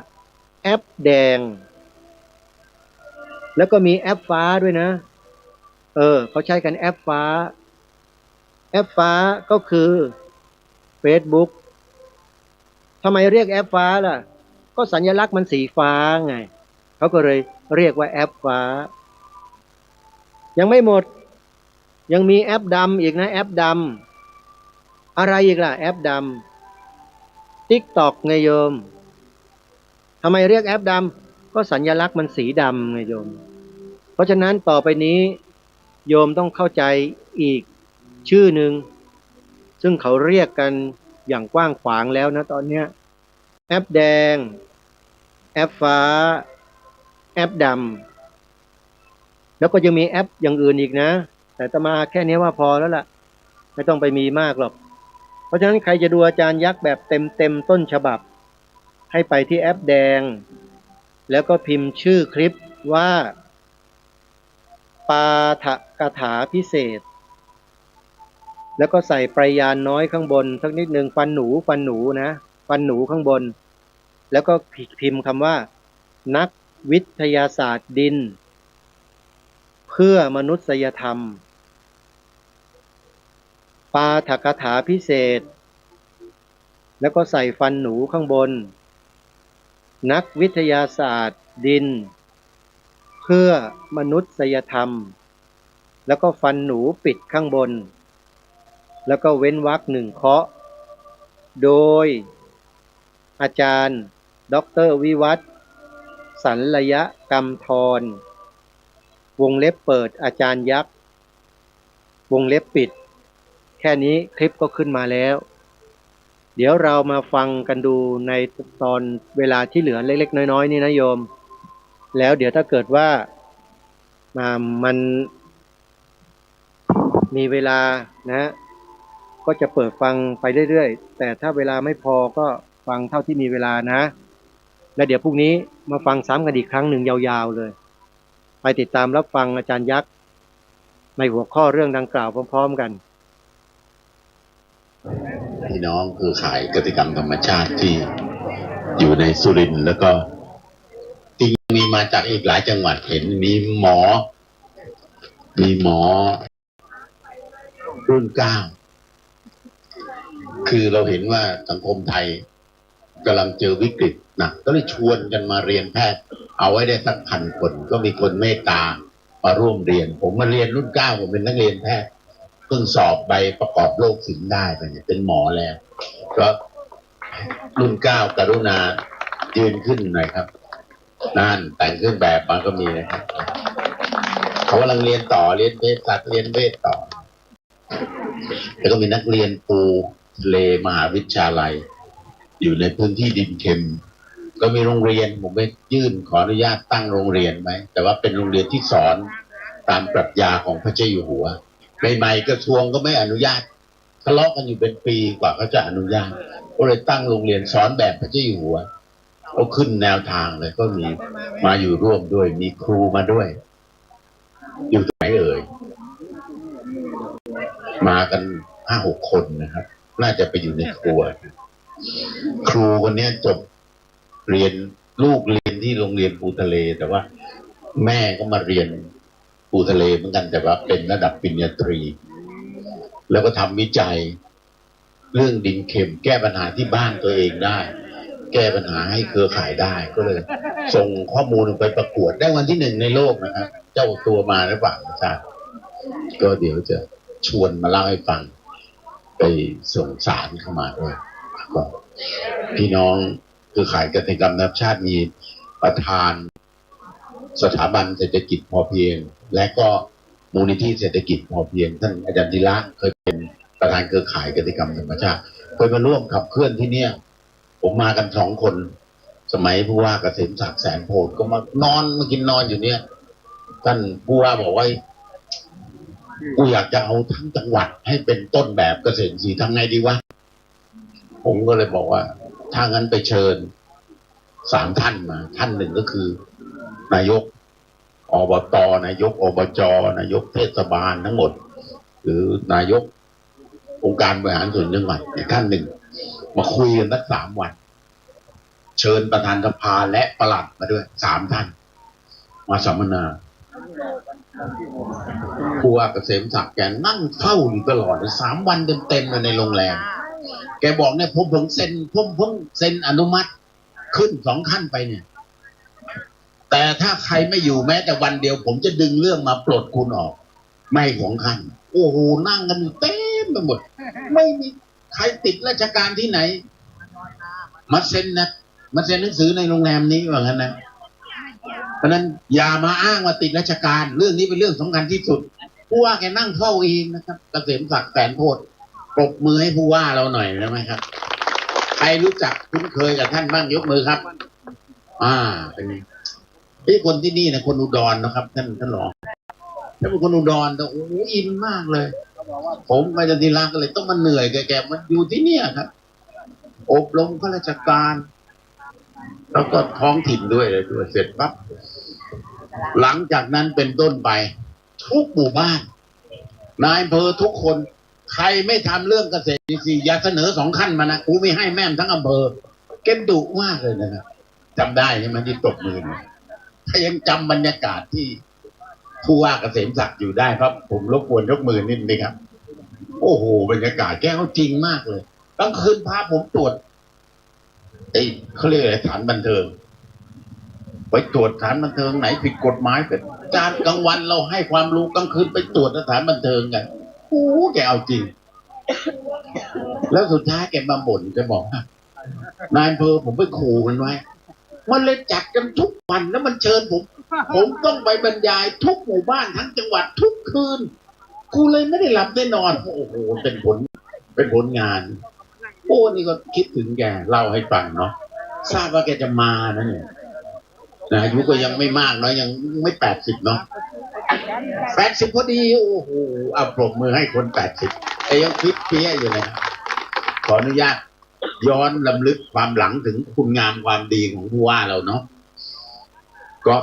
D: แอปแดงแล้วก็มีแอปฟ้าด้วยนะเขาใช้กันแอปฟ้าก็คือ Facebook ทำไมเรียกแอปฟ้าล่ะก็สัญลักษณ์มันสีฟ้าไงเขาก็เลยเรียกว่าแอปฟ้ายังไม่หมดยังมีแอปดำอีกนะแอปดำอะไรอีกล่ะแอปดำ TikTok ไงโยมทำไมเรียกแอปดำก็สัญลักษณ์มันสีดำไงโยมเพราะฉะนั้นต่อไปนี้โยมต้องเข้าใจอีกชื่อหนึ่งซึ่งเขาเรียกกันอย่างกว้างขวางแล้วนะตอนเนี้ยแอปแดงแอปฟ้าแอปดำแล้วก็ยังมีแอปอย่างอื่นอีกนะแต่อาตมาแค่นี้ว่าพอแล้วล่ะไม่ต้องไปมีมากหรอกเพราะฉะนั้นใครจะดูอาจารย์ยักษ์แบบเต็มต้นฉบับให้ไปที่แอปแดงแล้วก็พิมพ์ชื่อคลิปว่าปาฐกถาพิเศษแล้วก็ใส่ปรายานน้อยข้างบนสักนิดหนึ่งฟันหนูนะฟันหนูข้างบนแล้วก็พิมพ์คำว่านักวิทยาศาสตร์ดินเพื่อมนุษยธรรมปาฐกถาพิเศษแล้วก็ใส่ฟันหนูข้างบนนักวิทยาศาสตร์ดินเพื่อมนุษยธรรมแล้วก็ฟันหนูปิดข้างบนแล้วก็เว้นวรรคหนึ่งเคาะโดยอาจารย์ดร.วิวัฒน์สัลยกรรมธรวงเล็บเปิดอาจารย์ยักษ์วงเล็บปิดแค่นี้คลิปก็ขึ้นมาแล้วเดี๋ยวเรามาฟังกันดูในตอนเวลาที่เหลือเล็กๆน้อยๆนี่นะโยมแล้วเดี๋ยวถ้าเกิดว่ามันมีเวลานะก็จะเปิดฟังไปเรื่อยๆแต่ถ้าเวลาไม่พอก็ฟังเท่าที่มีเวลานะแล้วเดี๋ยวพรุ่งนี้มาฟังซ้ำกันอีกครั้งหนึ่งยาวๆเลยไปติดตามรับฟังอาจารย์ยักษ์ในหัวข้อเรื่องดังกล่าวพร้อมๆกัน
E: พี่น้องคือข่ายกติกรรมธรรมชาติที่อยู่ในสุรินทร์แล้วก็จริงมีมาจากอีกหลายจังหวัดเห็นมีหมอรุ่นเก้าคือเราเห็นว่าสังคมไทยกำลังเจอวิกฤตหนักก็เลยชวนกันมาเรียนแพทย์เอาไว้ได้สัก1,000 คนก็มีคนเมตตามาร่วมเรียนผมมาเรียนรุ่นเก้าผมเป็นนักเรียนแพทย์เพิ่งสอบใบประกอบโรคศิลป์ได้ไปเนี่ยเป็นหมอแล้วก็รุ่นเก้ากรุณายืนขึ้นหน่อยครับนั่นแต่งเครื่องแบบมาก็มีนะครับเขากำลังเรียนต่อเรียนเภสัชเรียนเวชต่อแล้วก็มีนักเรียนปูทะเลมหาวิทยาลัยอยู่ในพื้นที่ดินเค็มก็มีโรงเรียนผมไปยื่นขออนุญาตตั้งโรงเรียนไหมแต่ว่าเป็นโรงเรียนที่สอนตามปรัชญาของพระเจ้าอยู่หัวใหม่ๆกระทรวงก็ไม่อนุญาตทะเลาะกันอยู่เป็นปีกว่าเขาจะอนุญาตก็เลยตั้งโรงเรียนสอนแบบพระเจ้าอยู่หัวเขาขึ้นแนวทางเลยก็มีมาอยู่ร่วมด้วยมีครูมาด้วยอยู่ไหนเอ่ยมากัน5-6 คนนะครับน่าจะไปอยู่ในครัวครูคนนี้จบเรียนลูกเรียนที่โรงเรียนปูทะเลแต่ว่าแม่ก็มาเรียนปูทะเลเหมือนกันแต่ว่าเป็นระดับปริญญาตรีแล้วก็ทำวิจัยเรื่องดินเค็มแก้ปัญหาที่บ้านตัวเองได้แก้ปัญหาให้เครือข่ายได้ก็เลยส่งข้อมูลไปประกวดได้วันที่1ในโลกนะครับเจ้าตัวมาหรือเปล่าอาจารย์ก็เดี๋ยวจะชวนมาเล่าให้ฟังไปส่งสารเข้ามาด้วยก็พี่น้องคือข่ายกติกรรมธรรมชาติมีประธานสถาบันเศรษฐกิจพอเพียงและก็มูลนิธิเศรษฐกิจพอเพียงท่านอาจารย์ธีระเคยเป็นประธานเครือข่ายกติกรรมธรรมชาติเคยมาร่วมขับเคลื่อนที่เนี่ยผมมากัน2 คนสมัยผู้ว่าเกษมศักดิ์แสนโพธิ์ก็มานอนมากินนอนอยู่เนี่ยท่านผู้ว่าบอกว่ากูอยากจะเอาทั้งจังหวัดให้เป็นต้นแบบเกษตรอินทรีย์ทำไงดีวะผมก็เลยบอกว่าถ้างั้นไปเชิญ3 ท่านมาท่านหนึ่งก็คือนายกอบตนายกอบจนายกเทศบาลทั้งหมดหรือนายก องค์การบริหารส่วนจังหวัดอีกท่านหนึ่งมาคุยกันสัก3 วัน เชิญประธานสภาและปลัดมาด้วย3 ท่าน มาสัมมนาผู้ว่าเกษมศักดิ์แกนั่งเฝ้าอยู่ตลอดเลย3 วันเต็มๆเลยในโรงแรมแกบอกเนี่ยผมเพิ่งเซ็นอนุมัติขึ้น2 ขั้นไปเนี่ย แต่ถ้าใครไม่อยู่แม้แต่วันเดียว ผมจะดึงเรื่องมาปลดคุณออก ไม่ของขั้นโอ้โหนั่งกันเต็มไปหมดไม่มีใครติดราชการที่ไหนมาเซ็นหนังสือในโรงแรมนี้ว่างั้นนะเพราะนั้นอย่ามาอ้างว่าติดราชการเรื่องนี้เป็นเรื่องสำคัญที่สุดผู้ว่าแกนั่งเฝ้าเองนะครับเกษมศักดิ์แสนโพธิ์ปรบมือให้ผู้ว่าเราหน่อยได้ไหมครับใครรู้จักคุ้นเคยกับท่านบ้างยกมือครับเป็นที่คนที่นี่นะคนอุดรนะครับท่านรองถ้าเป็นคนอุดรแต่โอ้อินมากเลยผมไปจันทีลาก็เลยต้องมาเหนื่อยแกมันอยู่ที่เนี่ยครับอบรมข้าราชการแล้วก็ท้องถิ่นด้วยเสร็จปั๊บหลังจากนั้นเป็นต้นไปทุกหมู่บ้านนายอำเภอทุกคนใครไม่ทำเรื่องเกษตรอินทรีย์อย่าเสนอ2 ขั้นมานะกูไม่ให้แม่มทั้งอำเภอเก็บดุมากเลยนะครับจำได้ใช่ไหมที่ตบมือถ้ายังจำบรรยากาศที่ผู้ว่าเกษมศักดิ์อยู่ได้ครับผมรบกวนยกมือนิดนึงครับโอ้โหบรรยากาศแกเขาจริงมากเลยกลางคืนพาผมตรวจเขาเรียกอะไรสถานบันเทิงไปตรวจสถานบันเทิงไหนผิดกฎหมายเป็นการกลางวันเราให้ความรู้กลางคืนไปตรวจสถานบันเทิงกันโอ้แกเอาจริงแล้วสุดท้ายแกมาบ่นแกบอกนายอำเภอผมไปขู่มันไว้มันเลยจัดกันทุกวันแล้วมันเชิญผมต้องไปบรรยายทุกหมู่บ้านทั้งจังหวัดทุกคืนกูเลยไม่ได้หลับได้นอนโอ้โหเป็นผลงานโอ้นี่ก็คิดถึงแกเล่าให้ฟังเนาะทราบว่าแกจะมานะเนี่ยอายุก็ยังไม่มากเนาะยังไม่80เนาะ80พอดีโอ้โหเอาปรบมือให้คน80แต่ยังฟิตเปี้ยอยู่เลยขออนุญาตย้อนลำลึกความหลังถึงคุณงามความดีของผู้ว่าเราเนาะก็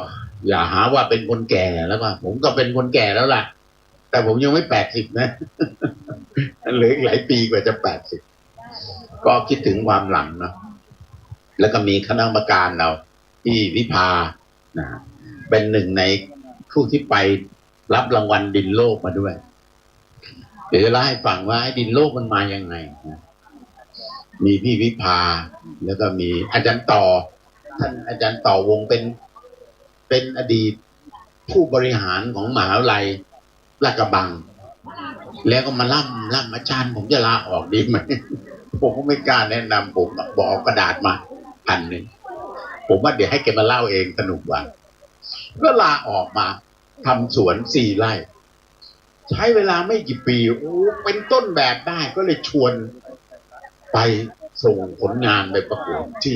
E: อย่าหาว่าเป็นคนแก่แล้วว่าผมก็เป็นคนแก่แล้วล่ะแต่ผมยังไม่80นะเหลืออีกหลายปีกว่าจะ80ก็คิดถึงความหลังเนาะแล้วก็มีคณะกรรมการเราที่วิภาเป็นหนึ่งในผู้ที่ไปรับรางวัลดินโลกมาด้วยเดี๋ยวจะเล่าให้ฟังว่าไอ้ดินโลกมันมายังไงมีพี่วิภาแล้วก็มีอาจารย์ต่อท่านอาจารย์ต่อวงเป็นอดีตผู้บริหารของมหาวิทยาลัยลาดกระบังแล้วก็มาล่ำอาจารย์ผมจะลาออกดีไหมผมก็ไม่กล้าแนะนำผมบอกเอากระดาษมา1,000ผมว่าเดี๋ยวให้แกมาเล่าเองสนุกกว่าก็ลาออกมาทำสวน4 ไร่ใช้เวลาไม่กี่ปีโอ้เป็นต้นแบบได้ก็เลยชวนไปส่งผลงานไปประกวดที่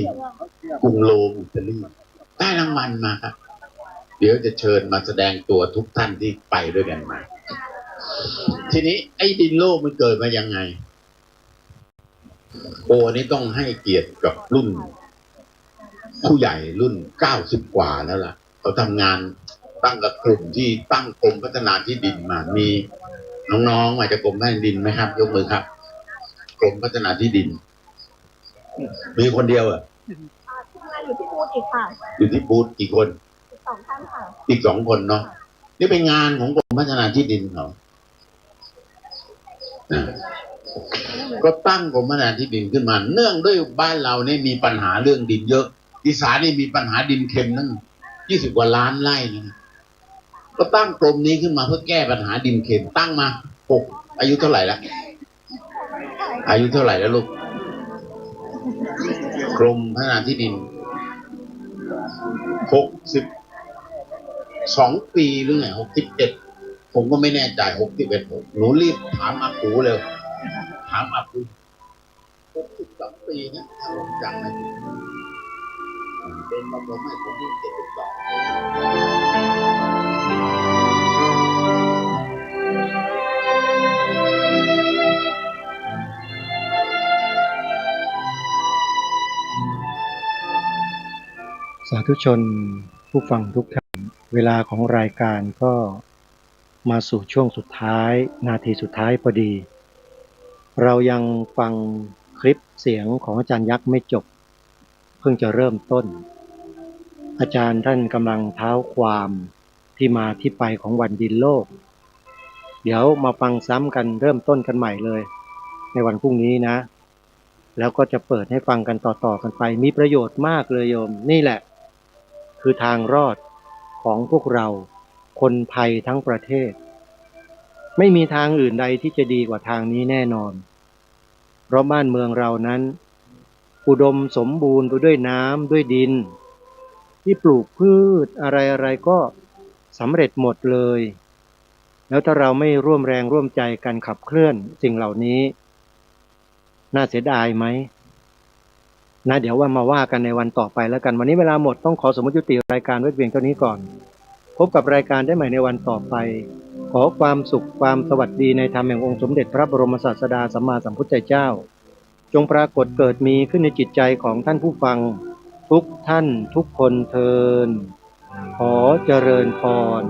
E: กรุงโรมอิตาลีได้รางวัลมาครับเดี๋ยวจะเชิญมาแสดงตัวทุกท่านที่ไปด้วยกันมาทีนี้ไอ้ดินโลกมันเกิดมายังไงโอ้นี่ต้องให้เกียรติกับรุ่นผู้ใหญ่รุ่น90 กว่าแล้วล่ะเขาทำงานตั้งกับกลุ่มที่ตั้งกรมพัฒนาที่ดินมามีน้องๆมาจากกรมพัฒนาที่ดินไหมครับยกมือครับกรมพัฒนาที่ดินมีคนเดียวอ่ะทำงานอยู่ที่บูธอีกค่ะอยู่ที่บูธกี่คนอีก2 ท่านค่ะอีก2 คนเนาะนี่เป็นงานของกรมพัฒนาที่ดินเขาก็ตั้งกรมพัฒนาที่ดินขึ้นมาเนื่องด้วยบ้านเราเนี่ยมีปัญหาเรื่องดินเยอะอีสานนี่มีปัญหาดินเค็มนั่ง20 กว่าล้านไร่นะก็ตั้งกรมนี้ขึ้นมาเพื่อแก้ปัญหาดินเค็มตั้งมาอายุเท่าไหร่แล้วอายุเท่าไหร่แล้วลูกกรมพัฒนาที่ดิน62 ปีหรือไง67ผมก็ไม่แน่ใจ61หนูรีบถามอากูเลยถามอากู62 ปีนะถ้าผมจำไม่ผิดเป็นบำรุงให้ผมที่
D: สาธุชนผู้ฟังทุกท่านเวลาของรายการก็มาสู่ช่วงสุดท้ายนาทีสุดท้ายพอดี เรายังฟังคลิปเสียงของอาจารย์ยักษ์ไม่จบเพิ่งจะเริ่มต้นอาจารย์ท่านกำลังเท้าความที่มาที่ไปของวันดินโลกเดี๋ยวมาฟังซ้ำกันเริ่มต้นกันใหม่เลยในวันพรุ่งนี้นะแล้วก็จะเปิดให้ฟังกันต่อๆกันไปมีประโยชน์มากเลยโยมนี่แหละคือทางรอดของพวกเราคนไทยทั้งประเทศไม่มีทางอื่นใดที่จะดีกว่าทางนี้แน่นอนเพราะบ้านเมืองเรานั้นอุดมสมบูรณ์ไปด้วยน้ำด้วยดินที่ปลูกพืชอะไรๆก็สำเร็จหมดเลยแล้วถ้าเราไม่ร่วมแรงร่วมใจกันขับเคลื่อนสิ่งเหล่านี้น่าเสียดายไหมนะเดี๋ยวมาว่ากันในวันต่อไปแล้วกันวันนี้เวลาหมดต้องขอสมมติยุติรายการไว้เพียงเท่านี้ก่อนพบกับรายการได้ใหม่ในวันต่อไปขอความสุขความสวัสดีในธรรมแห่งองค์สมเด็จพระบรมศาสดาสัมมาสัมพุทธเจ้าจงปรากฏเกิดมีขึ้นในจิตใจของท่านผู้ฟังทุกท่านทุกคนเทินขอเจริญพร